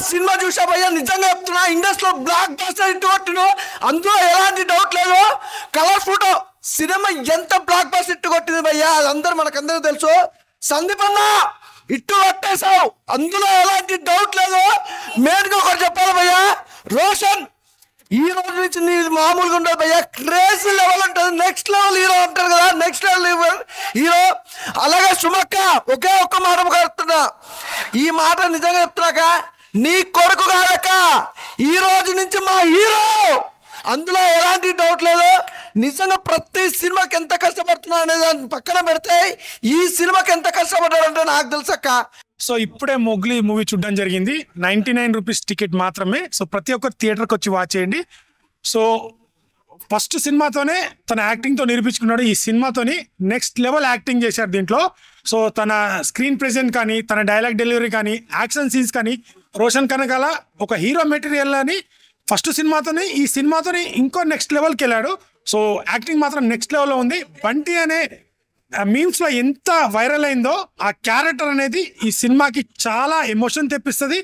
Cinema చూసా భయ్యా, నిజంగా చెప్తున్నా, ఇండస్ట్రీలో బ్లాక్ బస్టర్ హిట్ కొట్టిను, అందులో ఎలాంటి డౌట్ లేదు. కలర్ ఫోటో సినిమా ఎంత బ్లాక్ బస్టర్ హిట్ కొట్టింది భయ్యా, అది మనకందరూ తెలుసు. సందీప్ అన్న ఇట్టు కొట్టేశావు, అందులో ఎలాంటి డౌట్ లేదు. మెయిన్గా ఒకటి చెప్పాలి భయ్యా, రోషన్ ఈ రోజు నుంచి నీ మామూలుగా ఉండదు భయ్యా, క్రేజీ లెవెల్ ఉంటుంది. నెక్స్ట్ లెవెల్ హీరో అంటారు కదా, నెక్స్ట్ లెవెల్ హీరో. అలాగే సుమక్క ఒకే ఒక్క మాట చెప్తున్నా, ఈ మాట నిజంగా చెప్తున్నాక, నీ కొడుకు కాదక్క, ఈ రోజు నుంచి మా హీరో, అందులో ఎలాంటి డౌట్ లేదు. నిజంగా ప్రతి సినిమాకి ఎంత కష్టపడుతున్నా అనేది పక్కన పెడితే ఈ సినిమాకి ఎంత కష్టపడ్డాడంటే నాకు తెలుసక్క. సో ఇప్పుడే మొగ్లీ మూవీ చూడడం జరిగింది. 99 రూపీస్ టికెట్ మాత్రమే. సో ప్రతి ఒక్కరు థియేటర్కి వచ్చి వాచ్ చేయండి. సో ఫస్ట్ సినిమాతోనే తన యాక్టింగ్తో నిరూపించుకున్నాడు. ఈ సినిమాతోని నెక్స్ట్ లెవెల్ యాక్టింగ్ చేశాడు దీంట్లో. సో తన స్క్రీన్ ప్రెజెంట్ కానీ, తన డైలాగ్ డెలివరీ కానీ, యాక్షన్ సీన్స్ కానీ, రోషన్ కనకాల ఒక హీరో మెటీరియల్ అని ఫస్ట్ సినిమాతోని ఈ సినిమాతోని ఇంకో నెక్స్ట్ లెవెల్కి వెళ్ళాడు. సో యాక్టింగ్ మాత్రం నెక్స్ట్ లెవెల్లో ఉంది. బంటి అనే మీమ్స్ లో ఎంత వైరల్ అయిందో ఆ క్యారెక్టర్ అనేది ఈ సినిమాకి చాలా ఎమోషన్ తెప్పిస్తుంది.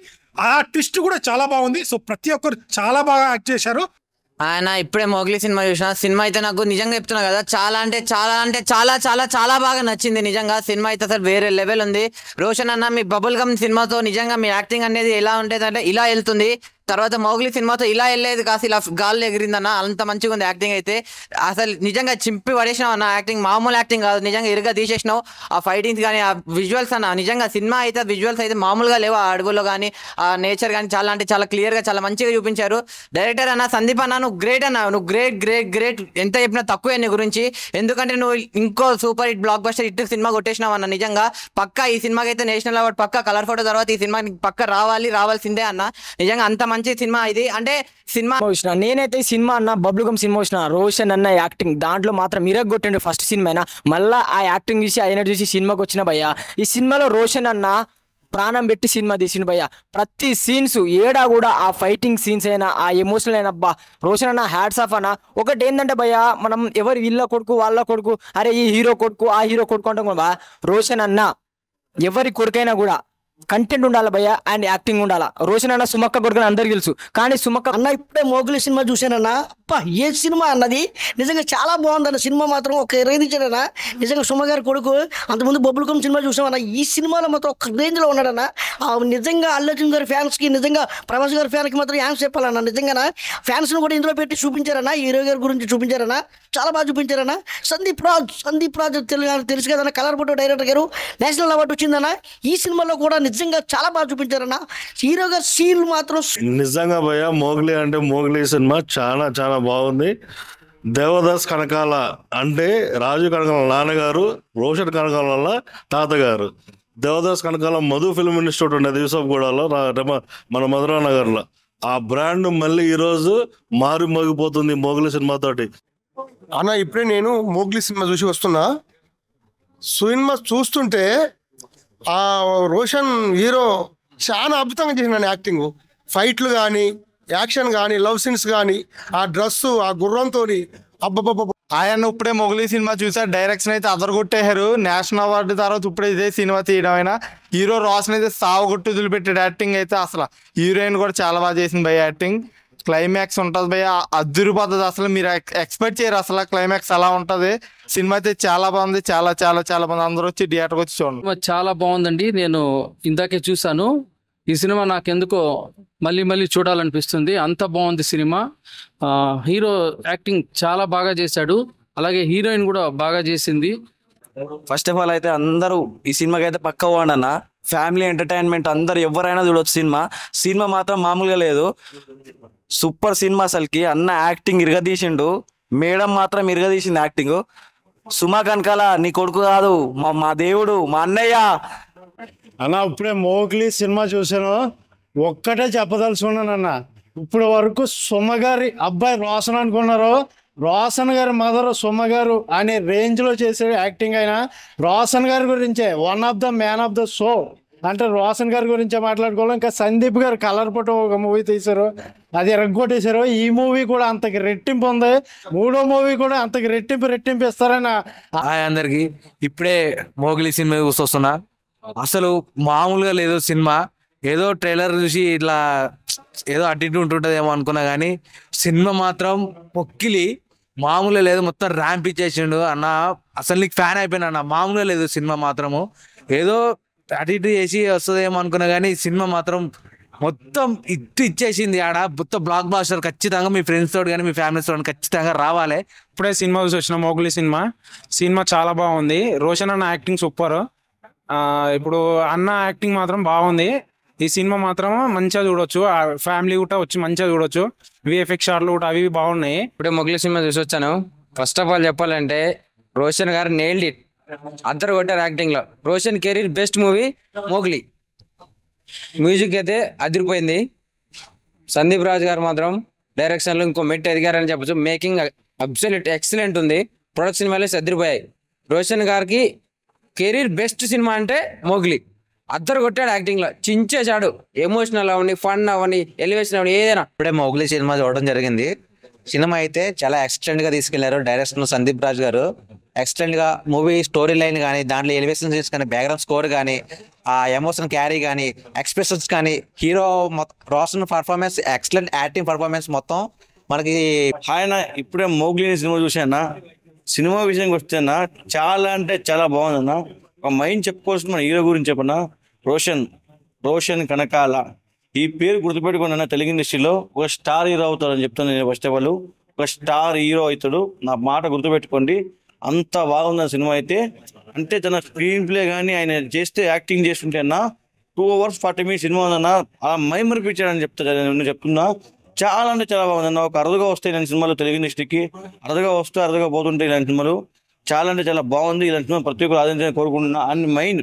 ఆ ట్విస్ట్ కూడా చాలా బాగుంది. సో ప్రతి ఒక్కరు చాలా బాగా యాక్ట్ చేశారు. ఆయన ఇప్పుడే మొగ్లీ సినిమా చూసిన. సినిమా అయితే నాకు నిజంగా చెప్తున్నా కదా, చాలా అంటే చాలా చాలా చాలా బాగా నచ్చింది. నిజంగా సినిమా అయితే అసలు వేరే లెవెల్ ఉంది. రోషన్ అన్న మీ బబుల్ గమ్ సినిమాతో నిజంగా మీ యాక్టింగ్ అనేది ఎలా ఉంటుంది అంటే ఇలా వెళ్తుంది. తర్వాత మౌగ్లీ సినిమాతో ఇలా వెళ్ళేది కాదు, ఇలా గాల్లో ఎగిరిందన్న, అంత మంచిగా ఉంది యాక్టింగ్ అయితే. అసలు నిజంగా చింపి పడేసినావు అన్న యాక్టింగ్, మామూలు యాక్టింగ్ కాదు, నిజంగా ఇరుగా తీసేసినావు. ఆ ఫైటింగ్స్ కానీ, ఆ విజువల్స్ అన్న, నిజంగా సినిమా అయితే విజువల్స్ అయితే మామూలుగా లేవు. ఆ అడవుల్లో కానీ, ఆ నేచర్ కానీ చాలా అంటే చాలా క్లియర్గా చాలా మంచిగా చూపించారు. డైరెక్టర్ అన్న సందీప్ అన్న, నువ్వు గ్రేట్ అన్న, నువ్వు గ్రేట్. ఎంత చెప్పినా తక్కువే నీ గురించి. ఎందుకంటే నువ్వు ఇంకో super hit blockbuster hit సినిమా కొట్టేసినావు అన్న. నిజంగా పక్కా ఈ సినిమాకి అయితే నేషనల్ అవార్డు పక్కా, కలర్ ఫోటో తర్వాత ఈ సినిమాకి పక్క రావాల్సిందే అన్న. నిజంగా అంత మంచి సినిమా ఇది. అంటే సినిమా చూసిన నేనైతే ఈ సినిమా అన్న బబ్లుగమ్ సినిమా చూసిన. రోషన్ అన్న యాక్టింగ్ దాంట్లో మాత్రం మిరగొట్టిండు ఫస్ట్ సినిమా అయినా. మళ్ళీ ఆ యాక్టింగ్ చూసి ఆయన చూసి సినిమాకి వచ్చిన భయ్య. ఈ సినిమాలో రోషన్ అన్న ప్రాణం పెట్టి సినిమా తీసిండు భయ్య. ప్రతి సీన్స్ ఏడా కూడా ఆ ఫైటింగ్ సీన్స్ అయినా, ఆ ఎమోషనల్ అయినా, అబ్బా రోషన్ అన్న హ్యాట్స్ ఆఫ్ అన్న. ఒకటి ఏంటంటే భయ్య, మనం ఎవరు వీళ్ళ కొడుకు వాళ్ళ కొడుకు, అరే ఈ హీరో కొడుకు ఆ హీరో కొడుకు అంటాం కూడా, రోషన్ అన్న ఎవరి కొడుకైనా కూడా కంటెంట్ ఉండాలి భయ్య, అండ్ యాక్టింగ్ ఉండాలా. రోషన్ అన్న సుమక్క కొడుకుని అందరికి తెలుసు, కానీ సుమక్క అన్న ఇప్పుడే మోగులి సినిమా చూశానన్నా. అప్ప ఏ సినిమా అన్నది, నిజంగా చాలా బాగుందన్న సినిమా మాత్రం. ఒక రేంజ్ ఇచ్చాడన్నా నిజంగా. సుమ గారి కొడుకు అంతకుముందు బబుల్కమ్ సినిమా చూసామన్నా, ఈ సినిమాలో మాత్రం ఒక రేంజ్లో ఉన్నాడన్న. నిజంగా అల్లు అర్జున్ గారి ఫ్యాన్స్కి, నిజంగా ప్రభాస్ గారి ఫ్యాన్కి మాత్రం యాంక్స్ చెప్పాలన్న. నిజంగా ఫ్యాన్స్ని కూడా ఇందులో పెట్టి చూపించారన్న, హీరో గారి గురించి చూపించారన్న, చాలా బాగా చూపించారన్న. సందీప్ రాజ్ తెలుసు కదన్న, కలర్ ఫోటో డైరెక్టర్ గారు నేషనల్ అవార్డు వచ్చిందన్న. ఈ సినిమాలో కూడా నిజంగా చాలా బాగా చూపించారన్న. హీరో గారు సీన్ మాత్రం నిజంగా భయ్య, మోగ్లీ అంటే మోగ్లీ సినిమా చాలా చాలా బాగుంది. దేవదాస్ కనకాల అంటే రాజు కనకాల నాన్నగారు, రోషన్ కనకాల వల్ల తాతగారు. దేవదాస్ కనకాల మధు ఫిల్మ్ ఇన్స్టిట్యూట్ ఉండేది యూసఫ్గూడలో, మన మధురా నగర్లో. ఆ బ్రాండ్ మళ్ళీ ఈరోజు మోగిపోతుంది మోగ్లీ సినిమాతోటి. అన్న ఇప్పుడే నేను మోగ్లీ సినిమా చూసి వస్తున్నా. సినిమా చూస్తుంటే ఆ రోషన్ హీరో చాలా అద్భుతంగా చేసినాను. యాక్టింగ్, ఫైట్లు కానీ, యాక్షన్ కానీ, లవ్ సీన్స్ కానీ, ఆ డ్రెస్సు, ఆ గుర్రంతో అబ్బబ్బబ్బ. ఆయన ఇప్పుడే మొగలీ సినిమా చూసారు. డైరెక్షన్ అయితే అదరగొట్టేశారు. నేషనల్ అవార్డు తర్వాత ఇప్పుడు ఇదే సినిమా తీయడం అయినా. హీరో రోషన్ అయితే సావుగొట్టు వదిలిపెట్టాడు. యాక్టింగ్ అయితే అసలు హీరోయిన్ కూడా చాలా బాగా చేసింది భయ్య. యాక్టింగ్ క్లైమాక్స్ ఉంటుంది భయ్య, అదిరిపోతుంది. అసలు మీరు ఎక్స్పెక్ట్ చేయరు అసలు క్లైమాక్స్ అలా ఉంటుంది. సినిమా అయితే చాలా బాగుంది, చాలా చాలా చాలా బాగుంది. అందరూ వచ్చి థియేటర్కి వచ్చి చూడండి. చాలా బాగుందండి. నేను ఇందాకే చూసాను. ఈ సినిమా నాకెందుకో మళ్ళీ చూడాలనిపిస్తుంది, అంత బాగుంది సినిమా. హీరో యాక్టింగ్ చాలా బాగా చేశాడు, అలాగే హీరోయిన్ కూడా బాగా చేసింది. ఫస్ట్ ఆఫ్ ఆల్ అయితే అందరూ ఈ సినిమాకి అయితే పక్క పోండి అన్న. ఫ్యామిలీ ఎంటర్టైన్మెంట్, అందరు ఎవరైనా చూడవచ్చు. సినిమా మాత్రం మామూలుగా లేదు, సూపర్ సినిమా. అసలుకి అన్న యాక్టింగ్ ఇరగదీసిండు, మేడం మాత్రం ఇరగదీసింది యాక్టింగ్. సుమా కనకాల నీ కొడుకు కాదు, మా దేవుడు, మా అన్నయ్య అన్న. ఇప్పుడే మోగ్లీ సినిమా చూసాను, ఒక్కటే చెప్పదలుచుకున్నాను అన్న. ఇప్పుడు వరకు సుమ్మగారి అబ్బాయి రోషన్ అనుకున్నారు, రోషన్ గారి మదర్ సుమ గారు అనే రేంజ్ లో చేసే యాక్టింగ్ అయినా రోషన్ గారి గురించే one of the man of the show అంటే రోషన్ గారి గురించే మాట్లాడుకోవాలి. ఇంకా సందీప్ గారు కలర్ ఫోటో ఒక మూవీ తీశారు, అది ఎరగొట్టేశారు. ఈ మూవీ కూడా అంతకి రెట్టింపు ఉంది, మూడో మూవీ కూడా అంతకి రెట్టింపు ఇస్తారని. అందరికి ఇప్పుడే మోగిలి సినిమా చూస్తున్నా. అసలు మామూలుగా లేదు సినిమా. ఏదో ట్రైలర్ చూసి ఇట్లా ఏదో అటు ఇటు ఉంటుంటదేమో అనుకున్నా కానీ సినిమా మాత్రం పొక్కిలి మామూలుగా లేదు, మొత్తం ర్యాంప్ ఇచ్చేసిండు అన్న. అసలు నీకు ఫ్యాన్ అయిపోయినా అన్న, మామూలుగా లేదు సినిమా మాత్రము. ఏదో అటు ఇటు చేసి వస్తుందేమో అనుకున్నా కానీ సినిమా మాత్రం మొత్తం ఇచ్చేసింది ఆడ. మొత్తం బ్లాక్ బాస్టర్. ఖచ్చితంగా మీ ఫ్రెండ్స్ తోటి కానీ మీ ఫ్యామిలీస్ తోటి ఖచ్చితంగా రావాలి. ఇప్పుడే సినిమా చూసి వచ్చిన మోగ్లీ సినిమా చాలా బాగుంది. రోషన్ అన్న యాక్టింగ్ సూపర్. ఇప్పుడు అన్న యాక్టింగ్ మాత్రం బాగుంది. ఈ సినిమా మాత్రం మంచిగా చూడొచ్చు, ఫ్యామిలీ కూడా వచ్చి మంచిగా చూడొచ్చు. విఎఫ్ఎక్స్ షాట్లు కూడా అవి బాగున్నాయి. ఇప్పుడే మొగ్లీ సినిమా చూసి వచ్చాను. ఫస్ట్ ఆఫ్ ఆల్ చెప్పాలంటే రోషన్ గారు నేల్డ్ ఇట్, అందరు కొట్టారు యాక్టింగ్ లో. Roshan career best movie Mowgli. Music అయితే అదిరిపోయింది. సందీప్ రాజ్ గారు మాత్రం డైరెక్షన్ లో ఇంకో మెట్ ఎదిగారని చెప్పచ్చు. మేకింగ్ అబ్సల్యూట్ ఎక్సలెంట్ ఉంది. ప్రొడక్షన్ వాల్యూస్ అదిరిపోయాయి. రోషన్ గారికి కెరీర్ బెస్ట్ సినిమా అంటే మోగ్లీ. అద్దరు కొట్టాడు యాక్టింగ్ లో, చించేశాడు. ఎమోషనల్ అవని, ఫన్ అవని, ఎలివేషన్ అవని, ఏదైనా. ఇప్పుడే మోగ్లీ సినిమా చూడడం జరిగింది. సినిమా అయితే చాలా ఎక్సలెంట్ గా తీసుకెళ్లారు. డైరెక్షన్ సందీప్ రాజ్ గారు ఎక్సలెంట్ గా మూవీ స్టోరీ లైన్ కానీ, దాంట్లో ఎలివేషన్ సీన్స్ కానీ, బ్యాక్గ్రౌండ్ స్కోర్ కానీ, ఆ ఎమోషన్ క్యారీ కానీ, ఎక్స్ప్రెషన్స్ కానీ, hero Roshan performance, excellent acting performance మొత్తం మనకి. ఆయన ఇప్పుడే మోగ్లీ సినిమా చూసానా, సినిమా విషయానికి వస్తేనా చాలా అంటే చాలా బాగుందన్న. ఒక మైండ్ చెప్పుకోవాల్సిన మన హీరో గురించి చెప్పనా, రోషన్ కనకాల. ఈ పేరు గుర్తుపెట్టుకున్నా, తెలుగు ఇండస్ట్రీలో ఒక స్టార్ హీరో అవుతాడని చెప్తాను నేను. ఫస్ట్ ఆఫ్ ఆల్ ఒక స్టార్ హీరో అవుతాడు, నా మాట గుర్తుపెట్టుకోండి. అంత బాగుంది సినిమా అయితే. అంటే తన స్క్రీన్ ప్లే కానీ ఆయన చేస్తే యాక్టింగ్ చేస్తుంటే అన్న 2 hours 40 minutes సినిమా ఉందన్న, అలా మైమరిపించాడని నేను చెప్తున్నా. చాలా అంటే చాలా బాగుందన్న. ఒక అరుదుగా వస్తాయి ఇలాంటి సినిమాలు తెలుగు ఇండస్ట్రీకి, అరుదుగా వస్తే అరుదుగా పోతుంటాయి ఇలాంటి సినిమాలు. చాలా అంటే చాలా బాగుంది. ఇలాంటి సినిమా ప్రతి ఒక్కరు ఆదరించాలని కోరుకుంటున్నా. And main